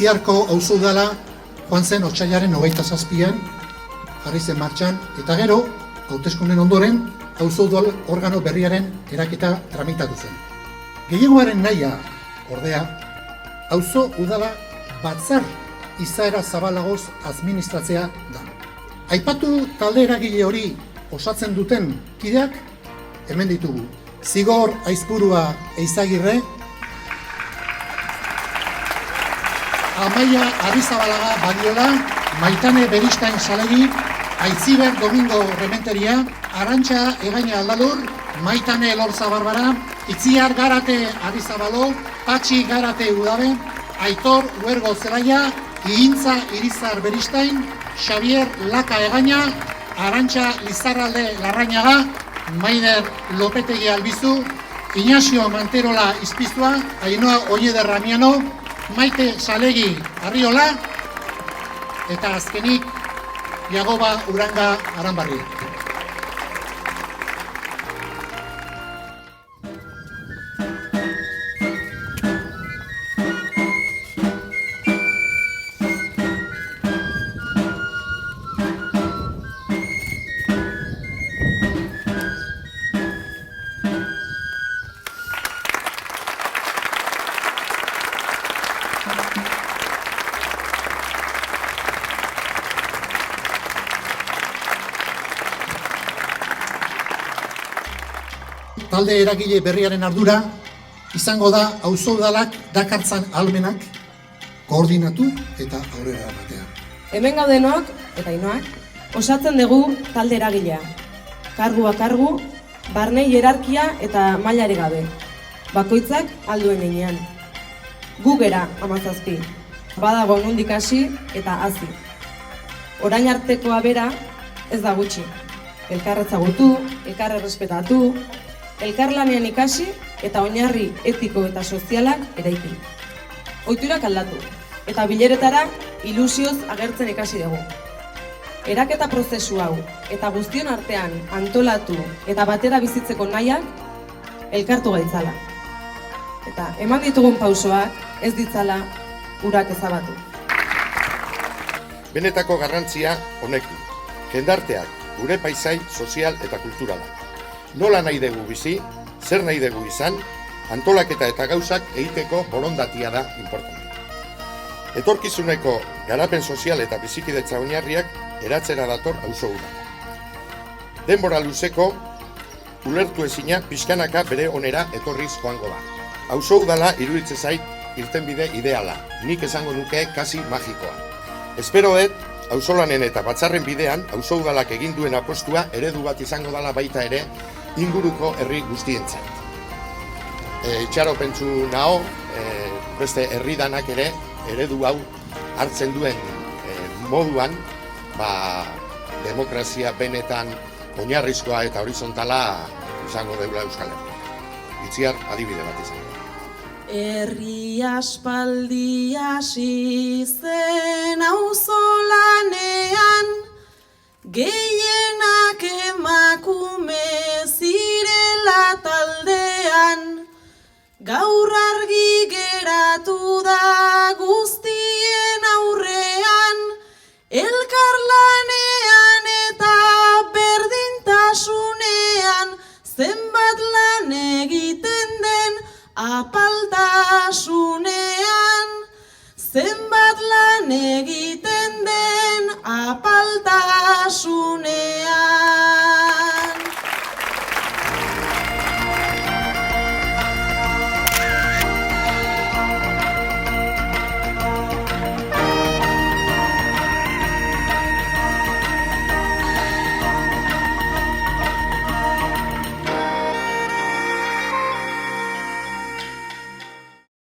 Itziarko auzo udala joan zen otsailaren 27an jarri zen martxan, eta gero, hauteskunden ondoren, auzo udal organo berriaren eraketa tramitatu zen. Gehiagoaren nahia, ordea, auzo udala batzar izaera zabalagoz administratzea da. Aipatu talde eragile hori osatzen duten kideak hemen ditugu. Zigor Aizpurua Eizagirre, Amaia Arrizabalaga Badiola, Maitane Beristain Salegi, Aitziber Domingo Rementeria, Arantxa Egaina Aldalur, Maitane Elorza Barbara, Itziar Garate Arrizabalo, Patxi Garate Udabe, Aitor Huergo Zelaia, Ihintza Irizar Beristain, Xavier Laka Egaina, Arantxa Lizarralde Larrañaga, Maider Lopetegi Albizu, Ignacio Manterola Izpiztua, Ainhoa Olleder Ramiano, Maite Salegi Arriola, eta azkenik Jagoba Uranga Aranbarri. Talde eragile berriaren ardura izango da auzo udalak dakartzan ahalmenak koordinatu eta aurrera ematea. Hemen gaudenok eta Ainhoak osatzen dugu talde eragilea. Kargua kargu, barne hierarkia eta mailari gabe. Bakoitzak alduen heinean. Gu gera 17. Badago nondik hasi eta hazi. Orain artekoa bera ez da gutxi. Elkar ezagutu, elkar errespetatu, elkarlanean ikasi eta oinarri etiko eta sozialak eraiki. Ohiturak aldatu eta bileretara ilusioz agertzen ikasi dugu. Eraketa prozesu hau eta guztion artean antolatu eta batera bizitzeko nahiak elkartu gaitzala. Eta eman ditugun pausoak ez ditzala urak ezabatu. Benetako garrantzia honek du. Jendarteak gure paisai sozial eta kulturalak. Nola nahi dugu bizi, zer nahi dugu izan, antolaketa eta gauzak egiteko borondatia da importante. Etorkizuneko garapen sozial eta bizikidetza oinarriak eratzera dator auzo udala. Denbora luzeko ulertu ezina pixkanaka bere onera etorriz joango da. Auzo udala iruditzen zait irtenbide ideala, nik esango nuke kasi magikoa. Espero auzolanen eta batzarren bidean auzo udalak egin duen apostua eredu bat izango dela baita ere inguruko herri guztientzat. Itxaropentsu nao, beste herridanak ere eredu hau hartzen duen moduan, demokrazia benetan oinarrizkoa eta horizontala izango deula Euskal Herria. Itziar adibide bat izango. Herri aspaldi hasi zen auzolanean, gehienak emakume zirela taldean, gaur argi geratu da guztien aurrean, elkarlanean eta berdintasunean, zenbat lan egiten den apaltasunean, zenbat lan egiten